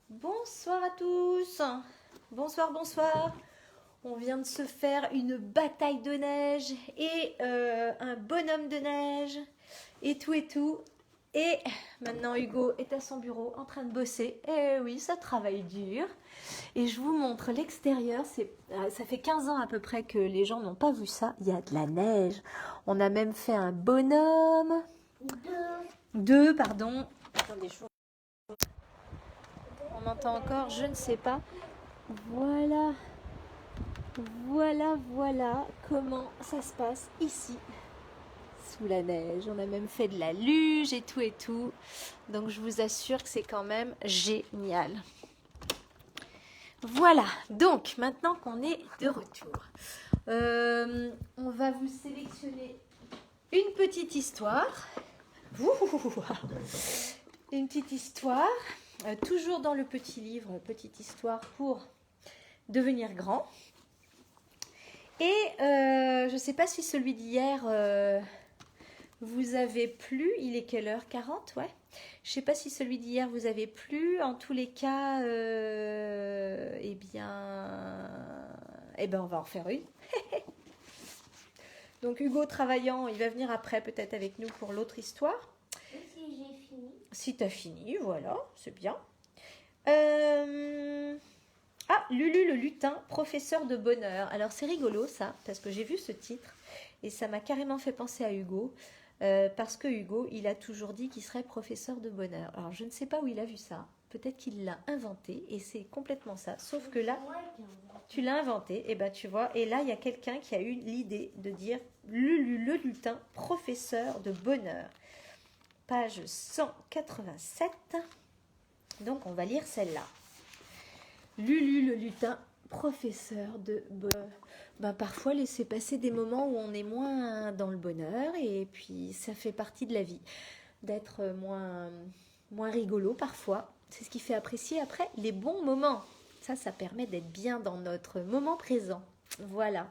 Bonsoir à tous. Bonsoir, bonsoir. On vient de se faire une bataille de neige et un bonhomme de neige et tout et tout. Et maintenant Hugo est à son bureau en train de bosser. Et oui, ça travaille dur. Et je vous montre l'extérieur. Ça fait 15 ans à peu près que les gens n'ont pas vu ça. Il y a de la neige. On a même fait un bonhomme. Deux, pardon. Attendez, on entend encore, je ne sais pas. Voilà. Voilà comment ça se passe ici, sous la neige. On a même fait de la luge et tout. Donc je vous assure que c'est quand même génial. Voilà, donc maintenant qu'on est de retour, on va vous sélectionner une petite histoire. Une petite histoire, toujours dans le petit livre, petite histoire pour devenir grand. Et je ne sais pas si celui d'hier vous avait plu. Il est quelle heure? 40, ouais. Je ne sais pas si celui d'hier vous avait plu. En tous les cas, eh bien, on va en refaire une. Donc Hugo travaillant, il va venir après peut-être avec nous pour l'autre histoire. Si j'ai fini. Si tu as fini, voilà, c'est bien. Ah, Lulu le lutin, professeur de bonheur. Alors c'est rigolo ça, parce que j'ai vu ce titre et ça m'a carrément fait penser à Hugo, parce que Hugo, il a toujours dit qu'il serait professeur de bonheur. Alors je ne sais pas où il a vu ça, peut-être qu'il l'a inventé et c'est complètement ça. Sauf que là, tu l'as inventé, et ben tu vois, et là il y a quelqu'un qui a eu l'idée de dire Lulu le lutin, professeur de bonheur. Page 187, donc on va lire celle-là. Lulu le lutin, professeur de bonheur. Parfois laisser passer des moments où on est moins dans le bonheur et puis ça fait partie de la vie. D'être moins rigolo parfois. C'est ce qui fait apprécier après les bons moments. Ça permet d'être bien dans notre moment présent. Voilà.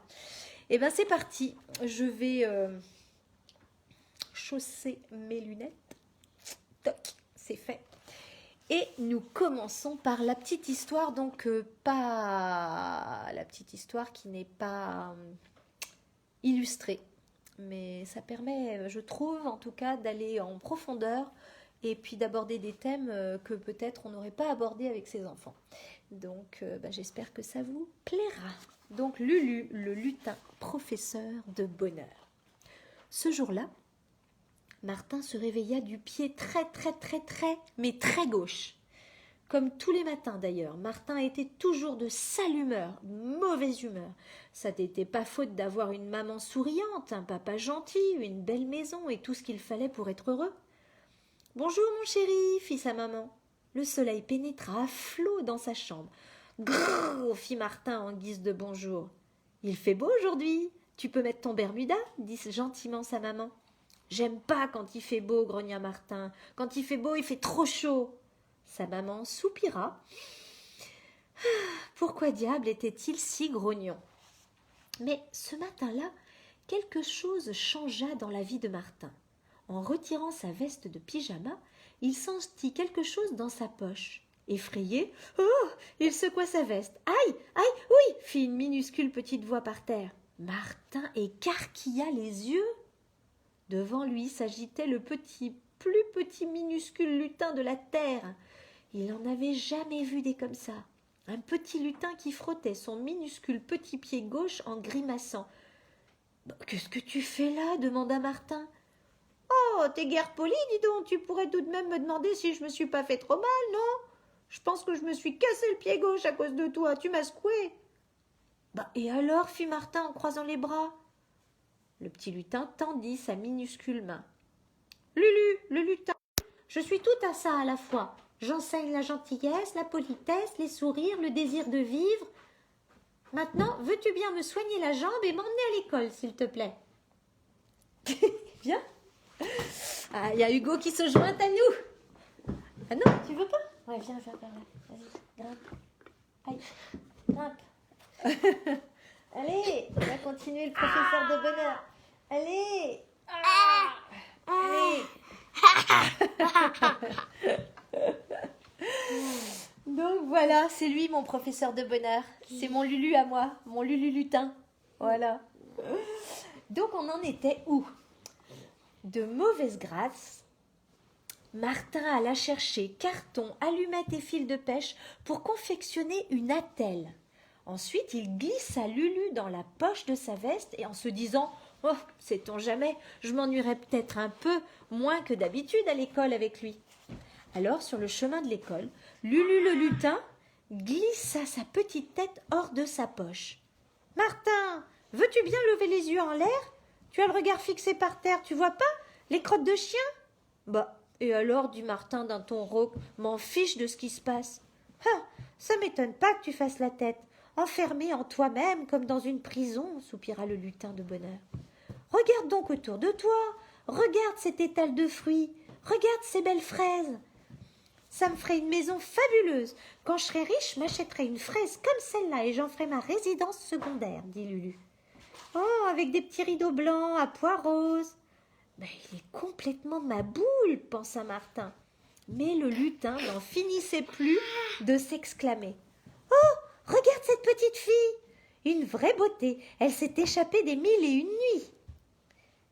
Et c'est parti. Je vais chausser mes lunettes. Toc, c'est fait. Et nous commençons par la petite histoire, donc pas la petite histoire qui n'est pas illustrée. Mais ça permet, je trouve en tout cas, d'aller en profondeur et puis d'aborder des thèmes que peut-être on n'aurait pas abordés avec ses enfants. Donc j'espère que ça vous plaira. Donc Lulu, le lutin, professeur de bonheur. Ce jour-là, Martin se réveilla du pied mais très gauche. Comme tous les matins d'ailleurs, Martin était toujours de sale humeur, mauvaise humeur. Ça n'était pas faute d'avoir une maman souriante, un papa gentil, une belle maison et tout ce qu'il fallait pour être heureux. « Bonjour mon chéri » fit sa maman. Le soleil pénétra à flots dans sa chambre. « Grrr » fit Martin en guise de bonjour. « Il fait beau aujourd'hui. Tu peux mettre ton Bermuda » dit gentiment sa maman. « J'aime pas quand il fait beau, grogna Martin. Quand il fait beau, il fait trop chaud. » Sa maman soupira. Pourquoi diable était-il si grognon? Mais ce matin-là, quelque chose changea dans la vie de Martin. En retirant sa veste de pyjama, il sentit quelque chose dans sa poche. Effrayé, oh, il secoua sa veste. Aïe, aïe, oui, fit une minuscule petite voix par terre. Martin écarquilla les yeux. Devant lui s'agitait le plus petit minuscule lutin de la terre. Il n'en avait jamais vu des comme ça. Un petit lutin qui frottait son minuscule petit pied gauche en grimaçant. « Qu'est-ce que tu fais là ?» demanda Martin. « Oh, t'es guère poli, dis donc. Tu pourrais tout de même me demander si je me suis pas fait trop mal, non? Je pense que je me suis cassé le pied gauche à cause de toi. Tu m'as secoué. »« Et alors ?» fit Martin en croisant les bras. Le petit lutin tendit sa minuscule main. « Lulu, le lutin, je suis tout à ça à la fois. J'enseigne la gentillesse, la politesse, les sourires, le désir de vivre. Maintenant, veux-tu bien me soigner la jambe et m'emmener à l'école, s'il te plaît ?» Bien. Ah, il y a Hugo qui se joint à nous. Ah non, tu veux pas? Ouais, viens par là. Vas-y, grimpe. Aïe, grimpe. Allez, on va continuer le professeur de bonheur. Allez. Allez. Donc, Voilà, c'est lui mon professeur de bonheur. C'est mon Lulu à moi, mon Lulu lutin. Voilà. Donc on en était où? De mauvaise grâce, Martin alla chercher carton, allumettes et fil de pêche pour confectionner une attelle. Ensuite, il glissa Lulu dans la poche de sa veste et en se disant « Oh, sait-on jamais, je m'ennuierais peut-être un peu moins que d'habitude à l'école avec lui. » Alors, sur le chemin de l'école, Lulu le lutin glissa sa petite tête hors de sa poche. « Martin, veux-tu bien lever les yeux en l'air? Tu as le regard fixé par terre, tu vois pas les crottes de chien ?»« Bah, et alors, dit Martin d'un ton rauque, m'en fiche de ce qui se passe. »« Ah, ça m'étonne pas que tu fasses la tête, enfermé en toi-même comme dans une prison, soupira le lutin de bonheur. Regarde donc autour de toi, regarde cet étal de fruits, regarde ces belles fraises. Ça me ferait une maison fabuleuse. Quand je serai riche, je m'achèterai une fraise comme celle-là et j'en ferai ma résidence secondaire, dit Lulu. Oh, avec des petits rideaux blancs à pois roses. Ben, il est complètement ma boule, pensa Martin. Mais le lutin n'en finissait plus de s'exclamer. Oh, regarde cette petite fille! Une vraie beauté, elle s'est échappée des 1001 nuits.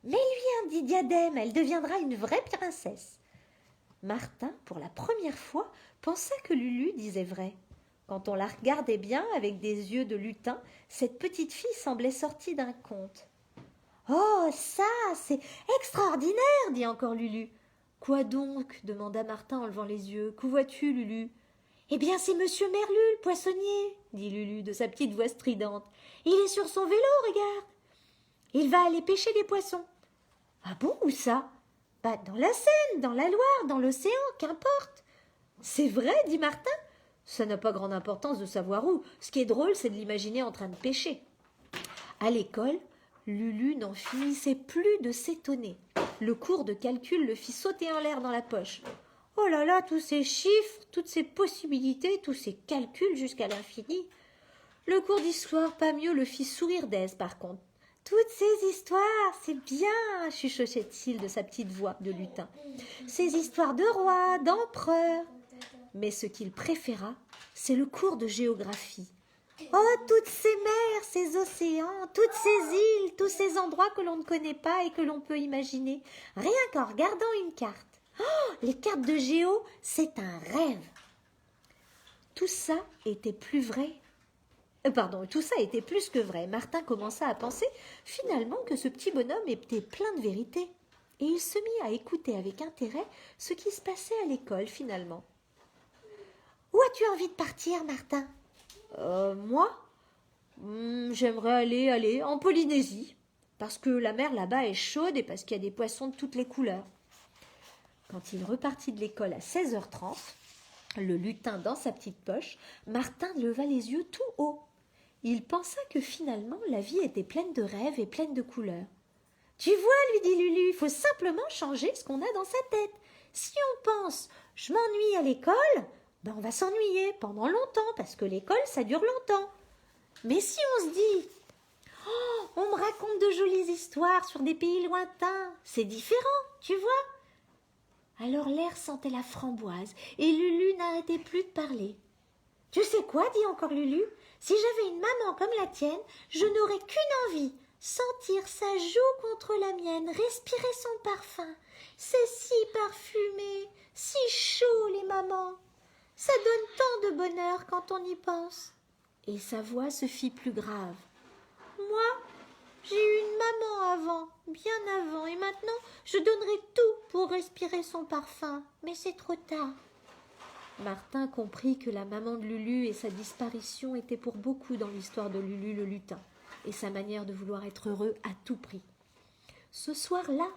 Mais lui, dit Diadème, elle deviendra une vraie princesse. Martin, pour la première fois, pensa que Lulu disait vrai. Quand on la regardait bien avec des yeux de lutin, cette petite fille semblait sortie d'un conte. « Oh, ça, c'est extraordinaire !» dit encore Lulu. « Quoi donc ?» demanda Martin en levant les yeux. « Qu'où vois-tu, Lulu ?»« Eh bien, c'est Monsieur Merlu, le poissonnier, » dit Lulu de sa petite voix stridente. « Il est sur son vélo, regarde. Il va aller pêcher des poissons. »« Ah bon, où ça ?»« Bah, dans la Seine, dans la Loire, dans l'océan, qu'importe. »« C'est vrai, dit Martin. Ça n'a pas grande importance de savoir où. Ce qui est drôle, c'est de l'imaginer en train de pêcher. » À l'école, Lulu n'en finissait plus de s'étonner. Le cours de calcul le fit sauter en l'air dans la poche. Oh là là, tous ces chiffres, toutes ces possibilités, tous ces calculs jusqu'à l'infini. Le cours d'histoire, pas mieux, le fit sourire d'aise par contre. Toutes ces histoires, c'est bien, chuchotait-il de sa petite voix de lutin. Ces histoires de rois, d'empereurs. Mais ce qu'il préféra, c'est le cours de géographie. Oh, toutes ces mers, ces océans, toutes ces îles, tous ces endroits que l'on ne connaît pas et que l'on peut imaginer, rien qu'en regardant une carte. Oh, les cartes de géo, c'est un rêve. Tout ça était plus vrai. Tout ça était plus que vrai. Martin commença à penser finalement que ce petit bonhomme était plein de vérité. Et il se mit à écouter avec intérêt ce qui se passait à l'école finalement. Où as-tu envie de partir, Martin ? Moi, j'aimerais aller en Polynésie, parce que la mer là-bas est chaude et parce qu'il y a des poissons de toutes les couleurs. Quand il repartit de l'école à 16h30, le lutin dans sa petite poche, Martin leva les yeux tout haut. Il pensa que finalement la vie était pleine de rêves et pleine de couleurs. « Tu vois, lui dit Lulu, il faut simplement changer ce qu'on a dans sa tête. Si on pense « je m'ennuie à l'école », ben on va s'ennuyer pendant longtemps, parce que l'école, ça dure longtemps. Mais si on se dit « oh, on me raconte de jolies histoires sur des pays lointains, c'est différent, tu vois ?» Alors l'air sentait la framboise, et Lulu n'arrêtait plus de parler. « Tu sais quoi, dit encore Lulu, si j'avais une maman comme la tienne, je n'aurais qu'une envie, sentir sa joue contre la mienne, respirer son parfum. C'est si parfumé, si chaud les mamans. Ça donne tant de bonheur quand on y pense. » Et sa voix se fit plus grave. « Moi, j'ai eu une maman avant, bien avant, et maintenant je donnerai tout pour respirer son parfum, mais c'est trop tard. » Martin comprit que la maman de Lulu et sa disparition étaient pour beaucoup dans l'histoire de Lulu le lutin, et sa manière de vouloir être heureux à tout prix. Ce soir-là,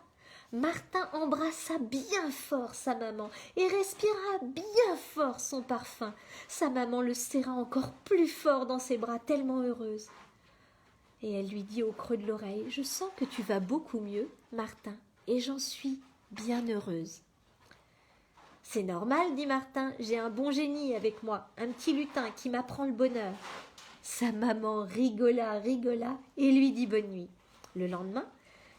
Martin embrassa bien fort sa maman et respira bien fort son parfum. Sa maman le serra encore plus fort dans ses bras, tellement heureuse. Et elle lui dit au creux de l'oreille « Je sens que tu vas beaucoup mieux, Martin, et j'en suis bien heureuse. » « C'est normal, dit Martin, j'ai un bon génie avec moi, un petit lutin qui m'apprend le bonheur. » Sa maman rigola et lui dit bonne nuit. Le lendemain,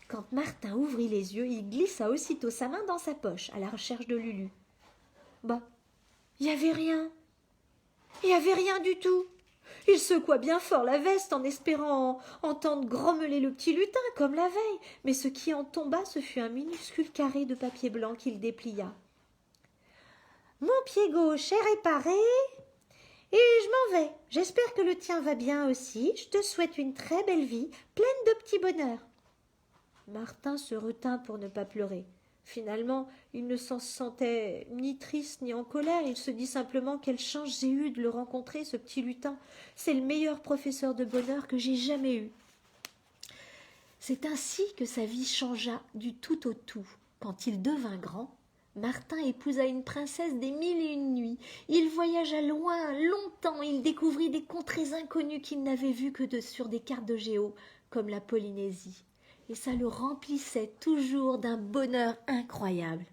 quand Martin ouvrit les yeux, il glissa aussitôt sa main dans sa poche à la recherche de Lulu. Bah, il n'y avait rien. Il n'y avait rien du tout. Il secoua bien fort la veste en espérant entendre grommeler le petit lutin comme la veille, mais ce qui en tomba, ce fut un minuscule carré de papier blanc qu'il déplia. « Mon pied gauche est réparé et je m'en vais. J'espère que le tien va bien aussi. Je te souhaite une très belle vie, pleine de petits bonheurs. » Martin se retint pour ne pas pleurer. Finalement, il ne s'en sentait ni triste ni en colère. Il se dit simplement quelle chance j'ai eue de le rencontrer, ce petit lutin. C'est le meilleur professeur de bonheur que j'ai jamais eu. C'est ainsi que sa vie changea du tout au tout. Quand il devint grand, Martin épousa une princesse des 1001 nuits. Il voyagea loin, longtemps. Il découvrit des contrées inconnues qu'il n'avait vues que sur des cartes de géo, comme la Polynésie. Et ça le remplissait toujours d'un bonheur incroyable.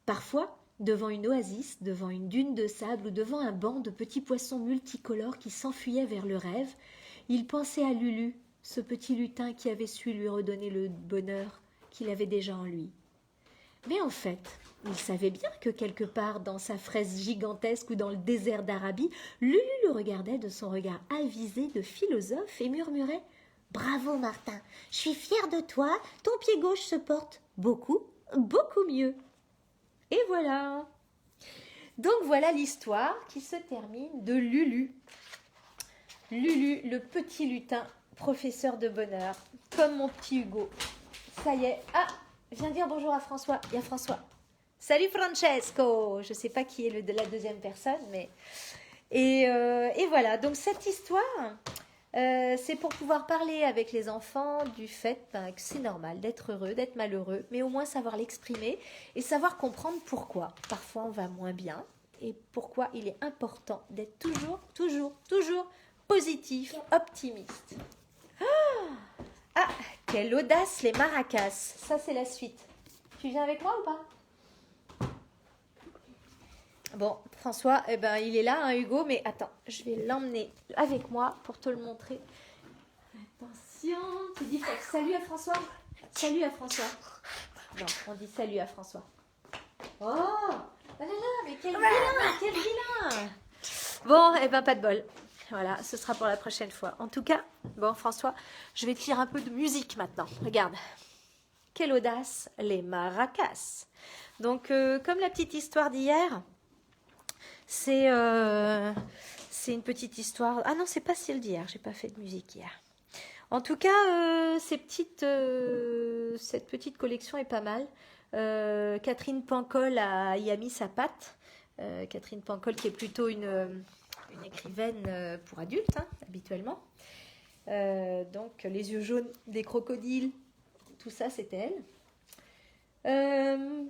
Parfois, devant une oasis, devant une dune de sable ou devant un banc de petits poissons multicolores qui s'enfuyaient vers le rêve, il pensait à Lulu, ce petit lutin qui avait su lui redonner le bonheur qu'il avait déjà en lui. Mais en fait, il savait bien que quelque part dans sa fraise gigantesque ou dans le désert d'Arabie, Lulu le regardait de son regard avisé de philosophe et murmurait « Bravo Martin, je suis fière de toi, ton pied gauche se porte beaucoup, beaucoup mieux. » Et voilà. Donc voilà l'histoire qui se termine de Lulu. Lulu, le petit lutin, professeur de bonheur, comme mon petit Hugo. Ça y est. Ah, viens dire bonjour à François. Il y a François. Salut Francesco. Je ne sais pas qui est la deuxième personne, mais... Et voilà, donc cette histoire... c'est pour pouvoir parler avec les enfants du fait que c'est normal d'être heureux, d'être malheureux, mais au moins savoir l'exprimer et savoir comprendre pourquoi. Parfois on va moins bien et pourquoi il est important d'être toujours positif, optimiste. Ah, quelle audace les maracas. Ça c'est la suite. Tu viens avec moi ou pas ? Bon, François, eh ben, il est là, hein, Hugo, mais attends, je vais l'emmener avec moi pour te le montrer. Attention, tu dis salut à François. Salut à François. Non, on dit salut à François. Oh, là là, mais quel vilain. Bon, eh ben, pas de bol. Voilà, ce sera pour la prochaine fois. En tout cas, bon, François, je vais te lire un peu de musique maintenant. Regarde. Quelle audace, les maracas. Donc, comme la petite histoire d'hier... C'est une petite histoire. Ah non, c'est pas celle d'hier. J'ai pas fait de musique hier. En tout cas, cette petite collection est pas mal. Catherine Pancol y a mis sa patte. Catherine Pancol, qui est plutôt une écrivaine pour adultes, hein, habituellement. Donc, les yeux jaunes des crocodiles, tout ça, c'était elle.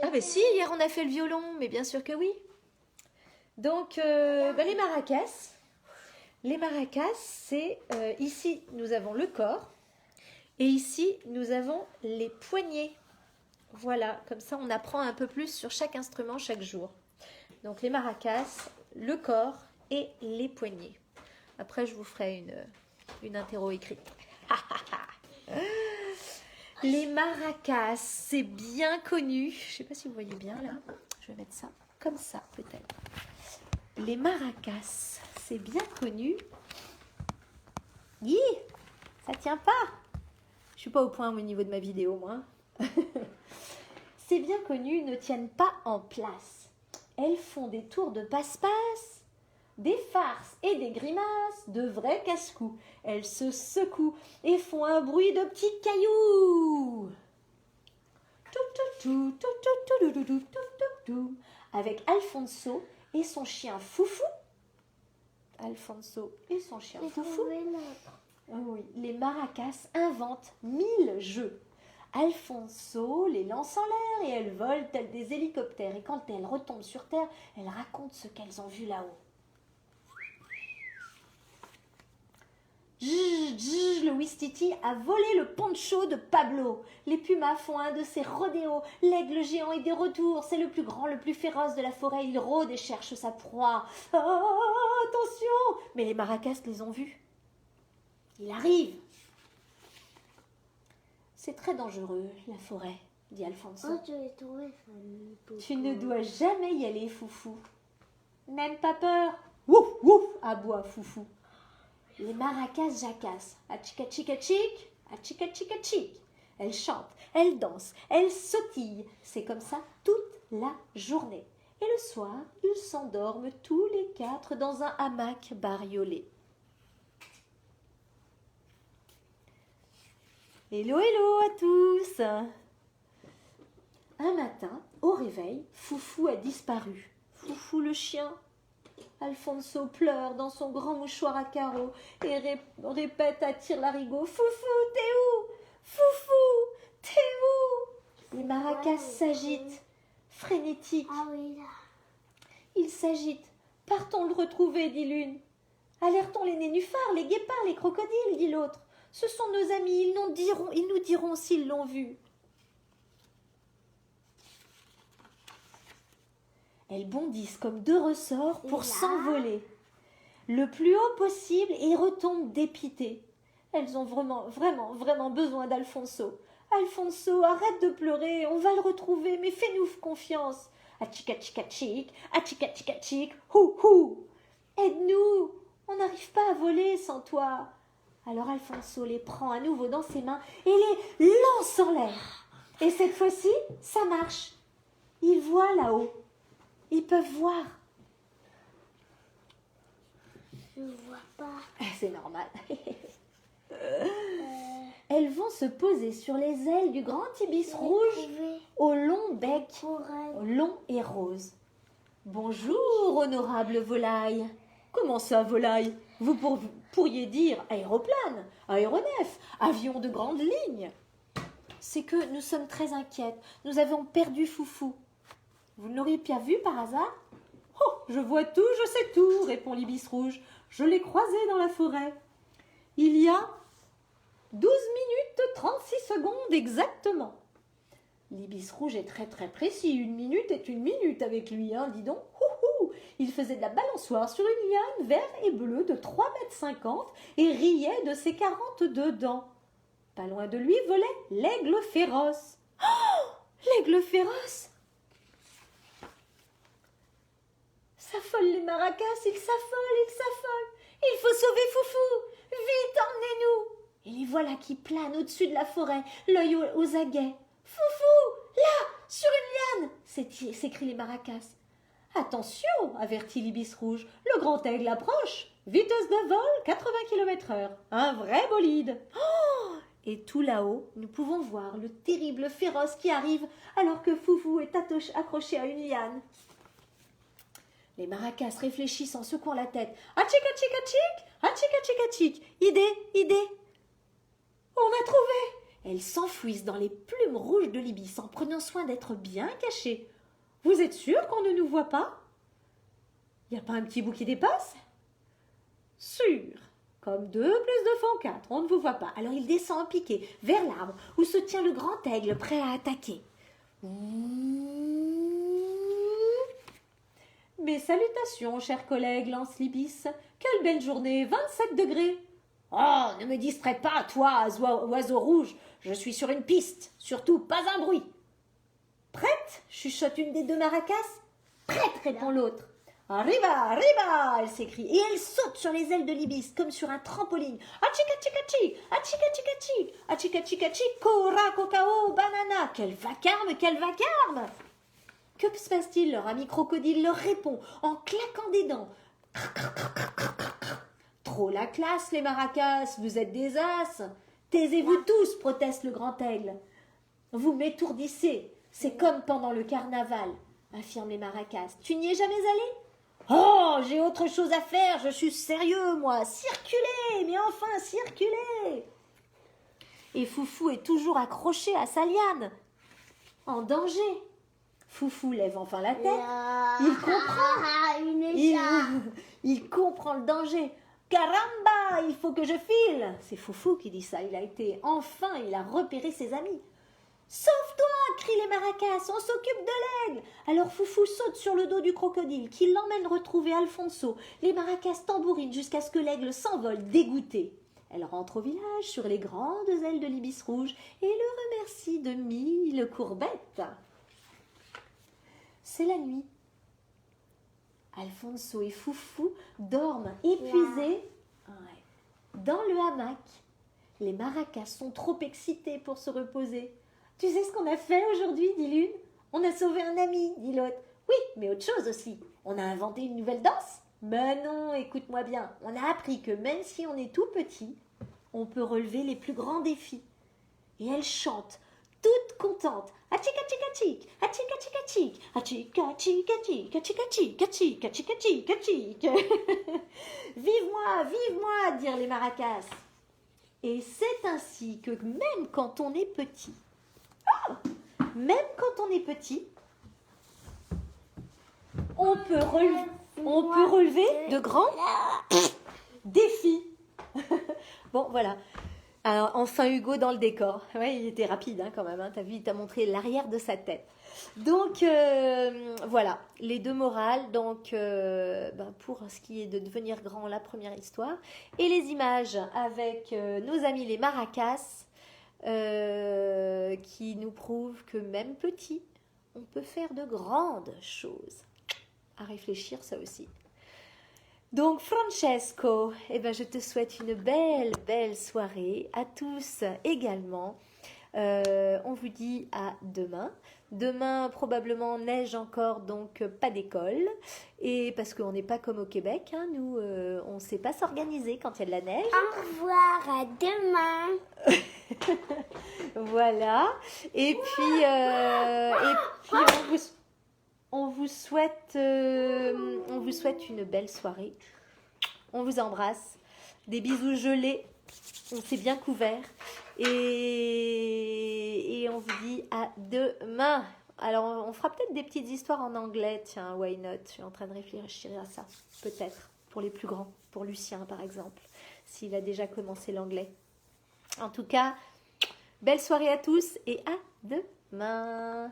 Ah ben si, hier on a fait le violon, mais bien sûr que oui. Donc, les maracas. Les maracas, c'est ici, nous avons le corps. Et ici, nous avons les poignets. Voilà, comme ça, on apprend un peu plus sur chaque instrument chaque jour. Donc, les maracas, le corps et les poignets. Après, je vous ferai une interro écrite. Les maracas, c'est bien connu. Je ne sais pas si vous voyez bien, là. Je vais mettre ça comme ça, peut-être. Les maracas, c'est bien connu. Hi, ça tient pas. Je suis pas au point au niveau de ma vidéo, moi. C'est bien connu, ne tiennent pas en place. Elles font des tours de passe-passe, des farces et des grimaces, de vrais casse-cou. Elles se secouent et font un bruit de petits cailloux. Avec Alfonso et son chien Foufou. Alfonso et son chien Foufou. Oui, les maracas inventent 1000 jeux. Alfonso les lance en l'air et elles volent telles des hélicoptères. Et quand elles retombent sur terre, elles racontent ce qu'elles ont vu là-haut. Le Ouistiti a volé le poncho de Pablo. Les pumas font un de ses rodéos. L'aigle géant est de retour. C'est le plus grand, le plus féroce de la forêt. Il rôde et cherche sa proie. Oh, attention! Mais les maracas les ont vus. Il arrive. C'est très dangereux, la forêt, dit Alfonso. Oh, tu ne dois jamais y aller, Foufou. Même pas peur. Ouf, ouf, aboie Foufou. Les maracas jacassent. Achikachikachik, achikachikachik. Elles chantent, elles dansent, elles sautillent. C'est comme ça toute la journée. Et le soir, ils s'endorment tous les quatre dans un hamac bariolé. Hello, hello à tous. Un matin, au réveil, Foufou a disparu. Foufou le chien. Alfonso pleure dans son grand mouchoir à carreaux et répète à tire-larigot: Foufou, t'es où? Foufou, t'es où? Les maracas s'agitent, frénétiques. Ah oui, là. Ils s'agitent. Partons le retrouver, dit l'une. Alertons les nénuphars, les guépards, les crocodiles, dit l'autre. Ce sont nos amis, ils nous diront s'ils l'ont vu. Elles bondissent comme deux ressorts pour s'envoler le plus haut possible et retombent dépitées. Elles ont vraiment besoin d'Alfonso. Alfonso, arrête de pleurer, on va le retrouver, mais fais-nous confiance. Achikachikachik, achikachikachik, hou hou. Aide-nous, on n'arrive pas à voler sans toi. Alors Alfonso les prend à nouveau dans ses mains et les lance en l'air. Et cette fois-ci, ça marche. Ils voient là-haut. Ils peuvent voir. Je vois pas. C'est normal. Elles vont se poser sur les ailes du grand ibis rouge au long bec, long et rose. Bonjour, honorable volaille. Comment ça, volaille? Vous pourriez dire aéroplane, aéronef, avion de grande ligne. C'est que nous sommes très inquiètes. Nous avons perdu Foufou. Vous ne l'auriez pas vu par hasard? Oh, je vois tout, je sais tout, répond l'ibis rouge. Je l'ai croisé dans la forêt. Il y a 12 minutes 36 secondes exactement. L'ibis rouge est très précis. Une minute est une minute avec lui, hein, dis donc. Il faisait de la balançoire sur une liane vert et bleu de 3,50 m et riait de ses 42 dents. Pas loin de lui volait l'aigle féroce. Oh, l'aigle féroce! S'affolent les maracas, ils s'affolent. Il faut sauver Foufou. Vite, emmenez-nous. Et les voilà qui planent au-dessus de la forêt, l'œil aux aguets. Foufou, là, sur une liane, s'écrient les maracas. Attention, avertit l'ibis rouge, le grand aigle approche. Vitesse de vol, 80 km/h. Un vrai bolide. Oh, et tout là-haut, nous pouvons voir le terrible féroce qui arrive alors que Foufou est accroché à une liane. Les maracas réfléchissent en secouant la tête. Achik, achik, idée. On a trouvé. Elles s'enfouissent dans les plumes rouges de l'ibis en prenant soin d'être bien cachées. Vous êtes sûr qu'on ne nous voit pas? Il n'y a pas un petit bout qui dépasse? Sûr. Comme 2 plus 2 font 4, on ne vous voit pas. Alors il descend en piqué vers l'arbre où se tient le grand aigle prêt à attaquer. Mes salutations, chers collègues, lance l'ibis. Quelle belle journée, 27 degrés. Oh, ne me distrais pas, toi, oiseau rouge. Je suis sur une piste. Surtout, pas un bruit. Prête? Chuchote une des deux maracas. Prête, répond l'autre. Arriba, elle s'écrie. Et elle saute sur les ailes de l'ibis, comme sur un trampoline. Achikachikachi, achikachikachi, achikachikachi, kora, kokao, banana. Quel vacarme. Que se passe-t-il? Leur ami crocodile leur répond en claquant des dents. Trop la classe, les maracas, vous êtes des as. Taisez-vous tous, proteste le grand aigle. Vous m'étourdissez, c'est comme pendant le carnaval, affirment les maracas. Tu n'y es jamais allé? Oh, j'ai autre chose à faire, je suis sérieux, moi. Circulez, mais enfin, circulez. Et Foufou est toujours accroché à sa liane, en danger. Foufou lève enfin la tête. Il comprend. Il comprend le danger. Caramba, il faut que je file. C'est Foufou qui dit ça. Il a repéré ses amis. Sauve-toi, crient les maracas, on s'occupe de l'aigle. Alors Foufou saute sur le dos du crocodile qui l'emmène retrouver Alfonso. Les maracas tambourinent jusqu'à ce que l'aigle s'envole dégoûté. Elle rentre au village sur les grandes ailes de l'ibis rouge et le remercie de 1000 courbettes. C'est la nuit. Alfonso et Foufou dorment épuisés dans le hamac. Les maracas sont trop excités pour se reposer. Tu sais ce qu'on a fait aujourd'hui, dit l'une. On a sauvé un ami, dit l'autre. Oui, mais autre chose aussi. On a inventé une nouvelle danse. Ben non, écoute-moi bien. On a appris que même si on est tout petit, on peut relever les plus grands défis. Et elle chante, toute contente. Achik, achik, achik, achik, achik, achik, achik, achik, achik, achik, achik, achik, achik, achik, achik. Vive moi, dirent les maracas. Et c'est ainsi que même quand on est petit, on peut relever de grands défis. Bon, voilà. Alors, enfin Hugo dans le décor. Ouais, il était rapide quand même. T'as vu, il t'a montré l'arrière de sa tête. Donc, voilà, les deux morales. Donc, pour ce qui est de devenir grand, la première histoire. Et les images avec nos amis les maracas qui nous prouvent que même petit, on peut faire de grandes choses. À réfléchir, ça aussi. Donc Francesco, je te souhaite une belle soirée, à tous également. On vous dit à demain. Demain, probablement neige encore, donc pas d'école. Et parce qu'on n'est pas comme au Québec, nous, on ne sait pas s'organiser quand il y a de la neige. Au revoir, à demain. Voilà. Et puis on vous souhaite une belle soirée. On vous embrasse. Des bisous gelés. On s'est bien couvert. Et on vous dit à demain. Alors, on fera peut-être des petites histoires en anglais. Tiens, why not? Je suis en train de réfléchir à ça. Peut-être. Pour les plus grands. Pour Lucien, par exemple. S'il a déjà commencé l'anglais. En tout cas, belle soirée à tous et à demain.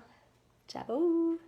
Ciao.